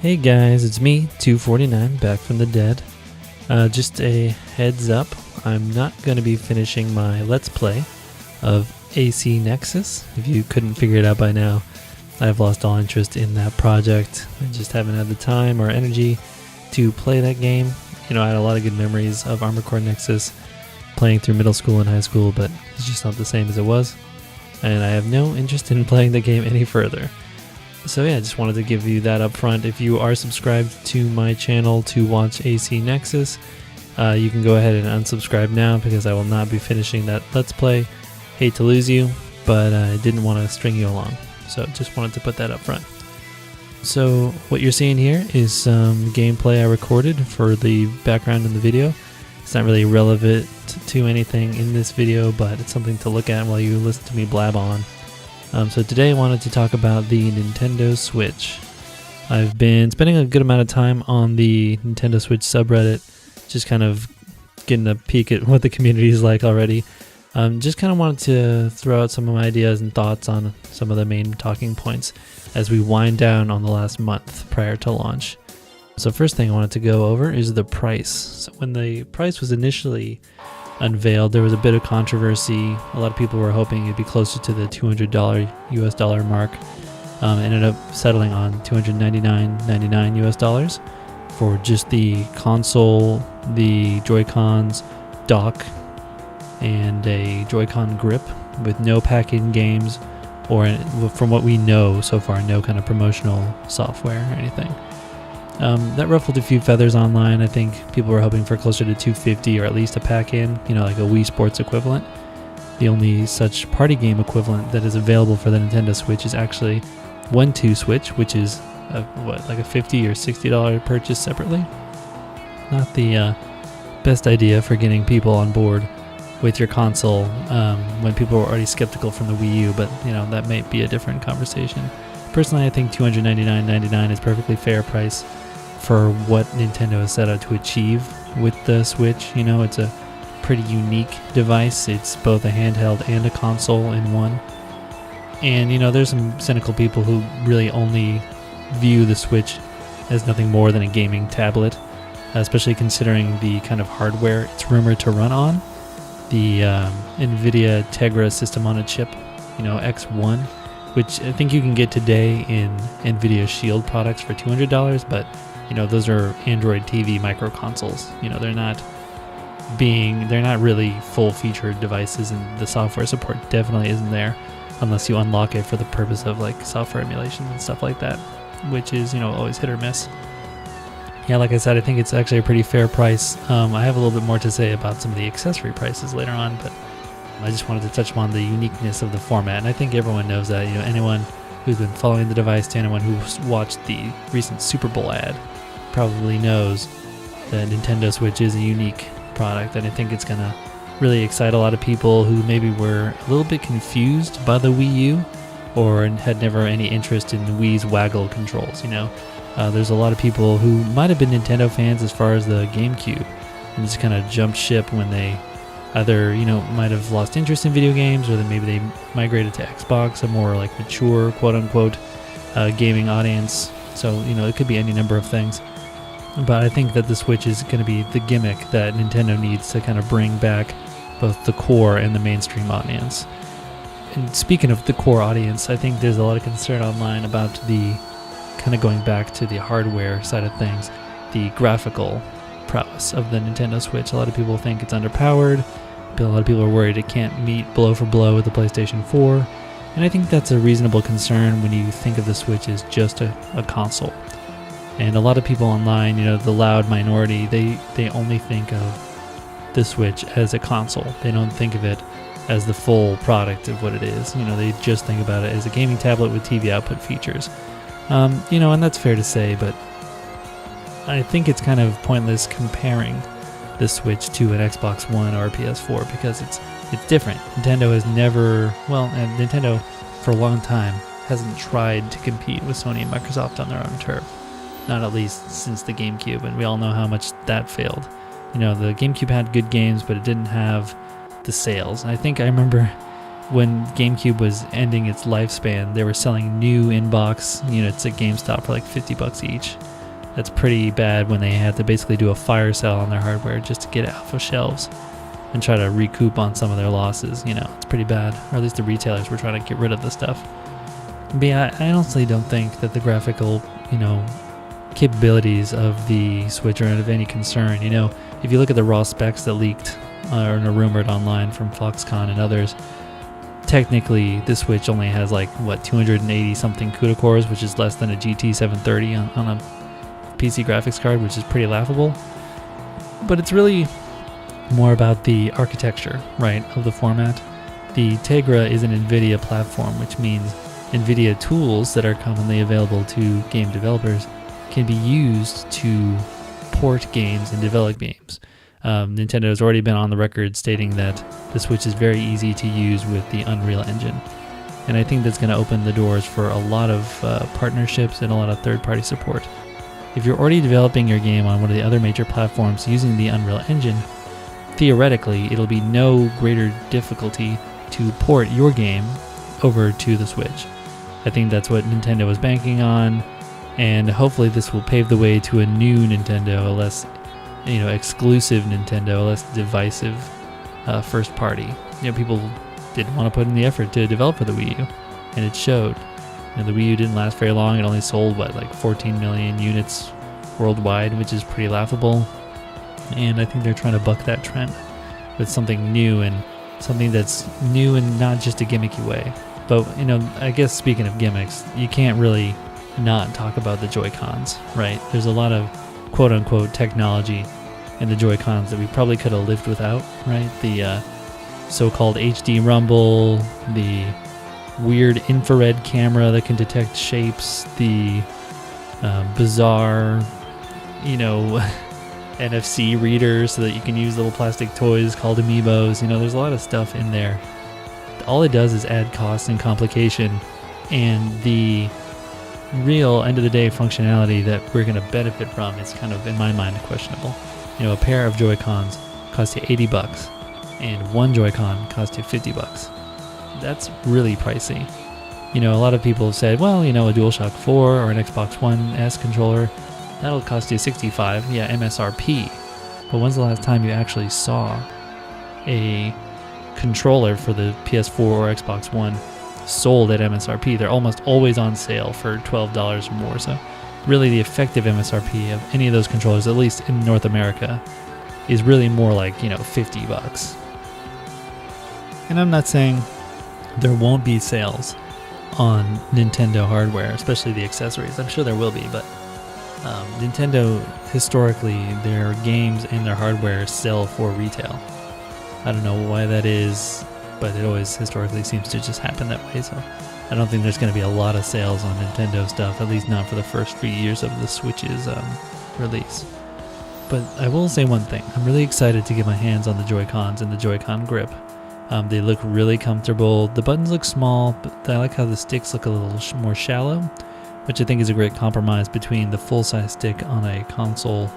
Hey guys, it's me, Two49, back from the dead. Just a heads up, I'm not going to be finishing my Let's Play of AC Nexus. If you couldn't figure it out by now, I've lost all interest in that project. I just haven't had the time or energy to play that game. You know, I had a lot of good memories of Armored Core Nexus playing through middle school and high school, but it's just not the same as it was. And I have no interest in playing the game any further. So yeah, I just wanted to give you that up front. If you are subscribed to my channel to watch AC Nexus, you can go ahead and unsubscribe now because I will not be finishing that Let's Play. Hate to lose you, but I didn't want to string you along. So just wanted to put that up front. So what you're seeing here is some gameplay I recorded for the background in the video. It's not really relevant to anything in this video, but it's something to look at while you listen to me blab on. So today I wanted to talk about the Nintendo Switch. I've been spending a good amount of time on the Nintendo Switch subreddit, just kind of getting a peek at what the community is like already. Just kind of wanted to throw out some of my ideas and thoughts on some of the main talking points as we wind down on the last month prior to launch. So first thing I wanted to go over is the price. So when the price was initially unveiled, there was a bit of controversy. A lot of people were hoping it'd be closer to the $200 US dollar mark. Ended up settling on $299.99 US dollars for just the console, the Joy-Cons, dock, and a Joy-Con grip with no pack-in games, or from what we know so far, no kind of promotional software or anything. That ruffled a few feathers online. I think people were hoping for closer to $250 or at least a pack-in, you know, like a Wii Sports equivalent. The only such party game equivalent that is available for the Nintendo Switch is actually 1-2 Switch, which is like a $50 or $60 purchase separately. Not the best idea for getting people on board with your console when people were already skeptical from the Wii U, but you know, that may be a different conversation. Personally, I think $299.99 is perfectly fair price for what Nintendo has set out to achieve with the Switch. You know, it's a pretty unique device. It's both a handheld and a console in one. And you know, there's some cynical people who really only view the Switch as nothing more than a gaming tablet, especially considering the kind of hardware it's rumored to run on. The NVIDIA Tegra system on a chip, you know, X1, which I think you can get today in NVIDIA Shield products for $200, but you know, those are Android TV micro consoles. You know, they're not really full-featured devices, and the software support definitely isn't there unless you unlock it for the purpose of like software emulation and stuff like that, which is, you know, always hit or miss. Yeah, like I said, I think it's actually a pretty fair price. I have a little bit more to say about some of the accessory prices later on, but I just wanted to touch upon the uniqueness of the format, and I think everyone knows that. You know, anyone who's been following the device, to anyone who's watched the recent Super Bowl ad, probably knows that Nintendo Switch is a unique product, and I think it's gonna really excite a lot of people who maybe were a little bit confused by the Wii U or had never any interest in the Wii's waggle controls. You know, there's a lot of people who might have been Nintendo fans as far as the GameCube and just kind of jumped ship when they either, you know, might have lost interest in video games, or then maybe they migrated to Xbox, a more like mature, quote-unquote, gaming audience. So, you know, it could be any number of things. But I think that the Switch is going to be the gimmick that Nintendo needs to kind of bring back both the core and the mainstream audience. And speaking of the core audience, I think there's a lot of concern online about the kind of going back to the hardware side of things, the graphical prowess of the Nintendo Switch. A lot of people think it's underpowered. A lot of people are worried it can't meet blow for blow with the PlayStation 4. And I think that's a reasonable concern when you think of the Switch as just a console. And a lot of people online, you know, the loud minority, they only think of the Switch as a console. They don't think of it as the full product of what it is. You know, they just think about it as a gaming tablet with TV output features. You know, and that's fair to say, but I think it's kind of pointless comparing the Switch to an Xbox One or a PS4 because it's different. Nintendo has never, and Nintendo for a long time hasn't tried to compete with Sony and Microsoft on their own turf. Not at least since the GameCube, and we all know how much that failed. You know, the GameCube had good games, but it didn't have the sales. I remember when GameCube was ending its lifespan, they were selling new in-box units at GameStop for like $50 each. That's pretty bad when they had to basically do a fire sale on their hardware just to get it off of shelves and try to recoup on some of their losses. It's pretty bad. Or at least the retailers were trying to get rid of the stuff. But yeah, I honestly don't think that the graphical, capabilities of the Switch are of any concern. If you look at the raw specs that leaked or are rumored online from Foxconn and others, technically the Switch only has 280 something CUDA cores, which is less than a GT 730 on a PC graphics card, which is pretty laughable. But it's really more about the architecture, right, of the format. The Tegra is an NVIDIA platform, which means NVIDIA tools that are commonly available to game developers can be used to port games and develop games. Nintendo has already been on the record stating that the Switch is very easy to use with the Unreal Engine. And I think that's going to open the doors for a lot of partnerships and a lot of third-party support. If you're already developing your game on one of the other major platforms using the Unreal Engine, theoretically, it'll be no greater difficulty to port your game over to the Switch. I think that's what Nintendo is banking on, and hopefully this will pave the way to a new Nintendo, a less, exclusive Nintendo, a less divisive first party. People didn't want to put in the effort to develop for the Wii U, and it showed. The Wii U didn't last very long. It only sold 14 million units worldwide, which is pretty laughable. And I think they're trying to buck that trend with something new, and something that's new and not just a gimmicky way. But I guess speaking of gimmicks, you can't really not talk about the Joy-Cons, right? There's a lot of quote-unquote technology in the Joy-Cons that we probably could have lived without, right? The so-called HD rumble, the weird infrared camera that can detect shapes, the bizarre, NFC readers so that you can use little plastic toys called amiibos. There's a lot of stuff in there. All it does is add cost and complication, and the real end of the day functionality that we're going to benefit from is kind of, in my mind, questionable. A pair of Joy-Cons costs you $80, and one Joy-Con costs you $50. That's really pricey. A lot of people have said, well, a DualShock 4 or an Xbox One S controller, that'll cost you $65, MSRP. But when's the last time you actually saw a controller for the PS4 or Xbox One sold at MSRP? They're almost always on sale for $12 or more. So really the effective MSRP of any of those controllers, at least in North America, is really more like, $50. And I'm not saying there won't be sales on Nintendo hardware, especially the accessories. I'm sure there will be, but Nintendo, historically, their games and their hardware sell for retail. I don't know why that is, but it always historically seems to just happen that way. So I don't think there's going to be a lot of sales on Nintendo stuff, at least not for the first few years of the Switch's release. But I will say one thing. I'm really excited to get my hands on the Joy-Cons and the Joy-Con grip. They look really comfortable. The buttons look small, but I like how the sticks look a little more shallow, which I think is a great compromise between the full-size stick on a console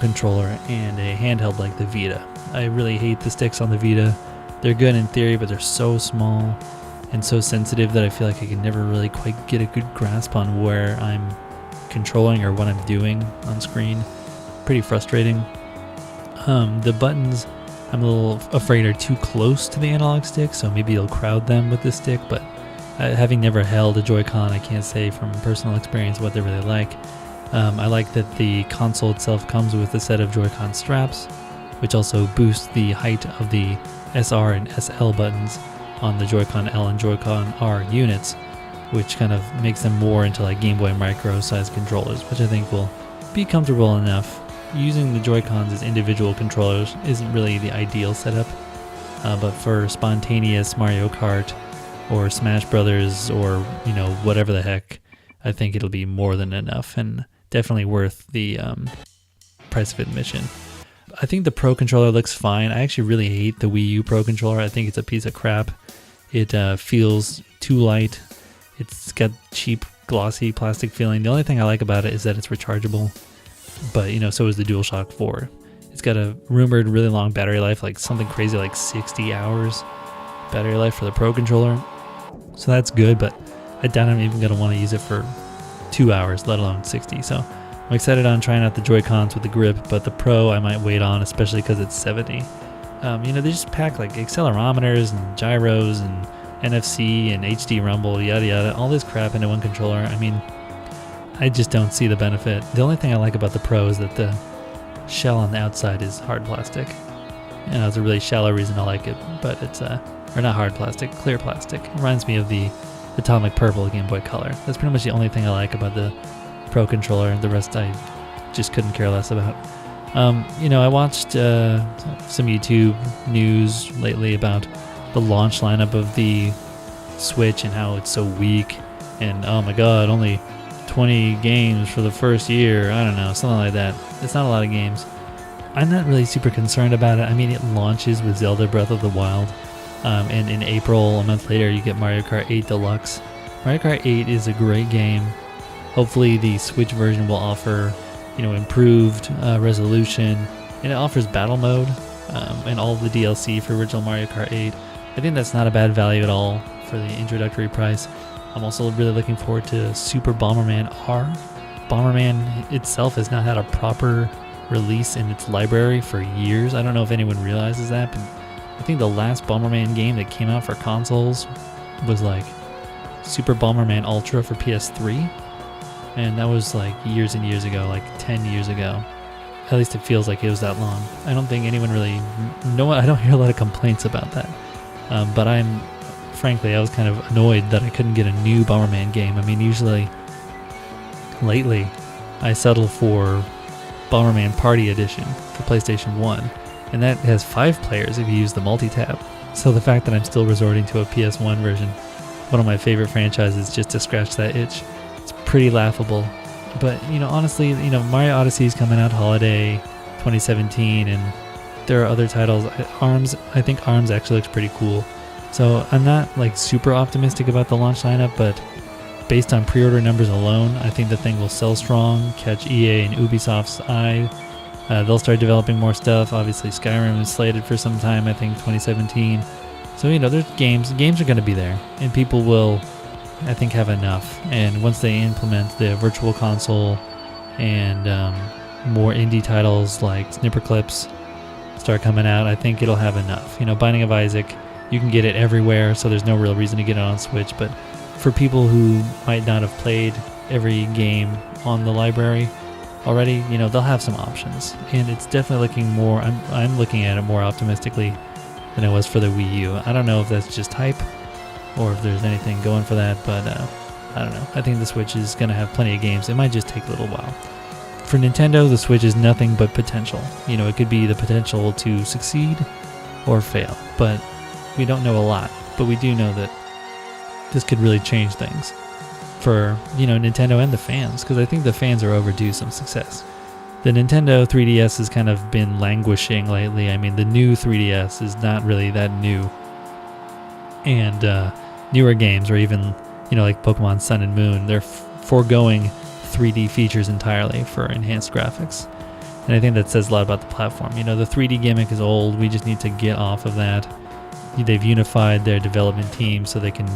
controller and a handheld like the Vita. I really hate the sticks on the Vita. They're good in theory, but they're so small and so sensitive that I feel like I can never really quite get a good grasp on where I'm controlling or what I'm doing on screen. Pretty frustrating. The buttons, I'm a little afraid are too close to the analog stick, so maybe you'll crowd them with the stick, but having never held a Joy-Con, I can't say from personal experience what they're really like. I like that the console itself comes with a set of Joy-Con straps, which also boosts the height of the SR and SL buttons on the Joy-Con L and Joy-Con R units, which kind of makes them more into like Game Boy Micro sized controllers, which I think will be comfortable enough. Using the Joy-Cons as individual controllers isn't really the ideal setup, but for spontaneous Mario Kart or Smash Brothers or whatever the heck, I think it'll be more than enough and definitely worth the price of admission. I think the Pro Controller looks fine. I actually really hate the Wii U Pro Controller. I think it's a piece of crap. It feels too light. It's got cheap, glossy plastic feeling. The only thing I like about it is that it's rechargeable. But, so is the DualShock 4. It's got a rumored really long battery life, like something crazy like 60 hours battery life for the Pro Controller. So that's good, but I doubt I'm even going to want to use it for 2 hours, let alone 60. So I'm excited on trying out the Joy-Cons with the grip, but the Pro I might wait on, especially because it's 70. They just pack like accelerometers and gyros and NFC and HD rumble, yada yada, all this crap into one controller. I mean, I just don't see the benefit. The only thing I like about the Pro is that the shell on the outside is hard plastic. And that's a really shallow reason I like it, but it's or not hard plastic, clear plastic. It reminds me of the Atomic Purple Game Boy Color. That's pretty much the only thing I like about the Pro controller. The rest I just couldn't care less about. I watched some YouTube news lately about the launch lineup of the Switch and how it's so weak. And oh my god, only 20 games for the first year. I don't know, something like that. It's not a lot of games. I'm not really super concerned about it. I mean, it launches with Zelda Breath of the Wild. And in April, a month later, you get Mario Kart 8 Deluxe. Mario Kart 8 is a great game. Hopefully the Switch version will offer, improved resolution, and it offers battle mode and all of the DLC for original Mario Kart 8. I think that's not a bad value at all for the introductory price. I'm also really looking forward to Super Bomberman R. Bomberman itself has not had a proper release in its library for years. I don't know if anyone realizes that, but I think the last Bomberman game that came out for consoles was like Super Bomberman Ultra for PS3. And that was like years and years ago, like 10 years ago. At least it feels like it was that long. I don't think anyone really... I don't hear a lot of complaints about that. But frankly, I was kind of annoyed that I couldn't get a new Bomberman game. I mean, usually, lately, I settle for Bomberman Party Edition for PlayStation 1. And that has 5 players if you use the multi-tab. So the fact that I'm still resorting to a PS1 version, one of my favorite franchises, just to scratch that itch, it's pretty laughable. But, honestly, Mario Odyssey is coming out holiday 2017, and there are other titles. I think ARMS actually looks pretty cool. So I'm not like super optimistic about the launch lineup, but based on pre-order numbers alone, I think the thing will sell strong, catch EA and Ubisoft's eye. They'll start developing more stuff. Obviously, Skyrim is slated for some time, I think 2017. So, there's games are going to be there, and people will, I think, have enough. And once they implement the virtual console and more indie titles like Snipper Clips start coming out, I think it'll have enough. Binding of Isaac, you can get it everywhere, so there's no real reason to get it on Switch. But for people who might not have played every game on the library already, they'll have some options. And it's definitely looking more, I'm looking at it more optimistically than it was for the Wii U. I don't know if that's just hype or if there's anything going for that, but I don't know. I think the Switch is going to have plenty of games. It might just take a little while. For Nintendo, the Switch is nothing but potential. It could be the potential to succeed or fail, but we don't know a lot. But we do know that this could really change things for, Nintendo and the fans, because I think the fans are overdue some success. The Nintendo 3DS has kind of been languishing lately. I mean, the new 3DS is not really that new. And newer games, or even, like Pokemon Sun and Moon, they're foregoing 3D features entirely for enhanced graphics. And I think that says a lot about the platform. The 3D gimmick is old. We just need to get off of that. They've unified their development team so they can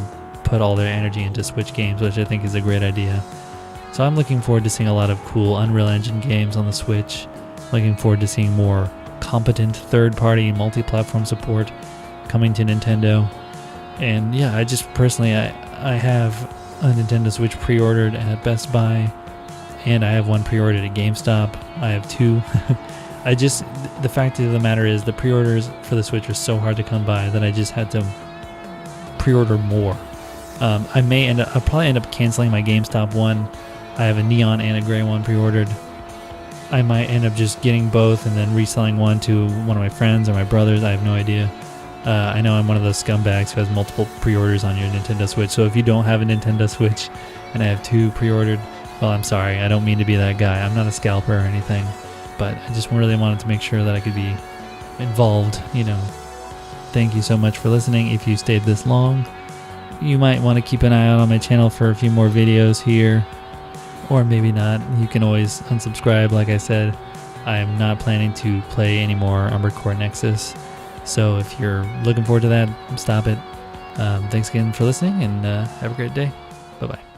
put all their energy into Switch games, which I think is a great idea. So I'm looking forward to seeing a lot of cool Unreal Engine games on the Switch. Looking forward to seeing more competent third-party multi-platform support coming to Nintendo. And yeah, I just personally, I have a Nintendo Switch pre-ordered at Best Buy, and I have one pre-ordered at GameStop. I have 2. The fact of the matter is the pre-orders for the Switch are so hard to come by that I just had to pre-order more. I'll probably end up canceling my GameStop one. I have a neon and a gray one pre-ordered. I might end up just getting both and then reselling one to one of my friends or my brothers. I have no idea. I know I'm one of those scumbags who has multiple pre-orders on your Nintendo Switch. So if you don't have a Nintendo Switch and I have 2 pre-ordered, well, I'm sorry. I don't mean to be that guy. I'm not a scalper or anything. But I just really wanted to make sure that I could be involved. Thank you so much for listening. If you stayed this long, you might want to keep an eye out on my channel for a few more videos here. Or maybe not. You can always unsubscribe. Like I said, I am not planning to play any more Armored Core Nexus. So if you're looking forward to that, stop it. Thanks again for listening, and have a great day. Bye-bye.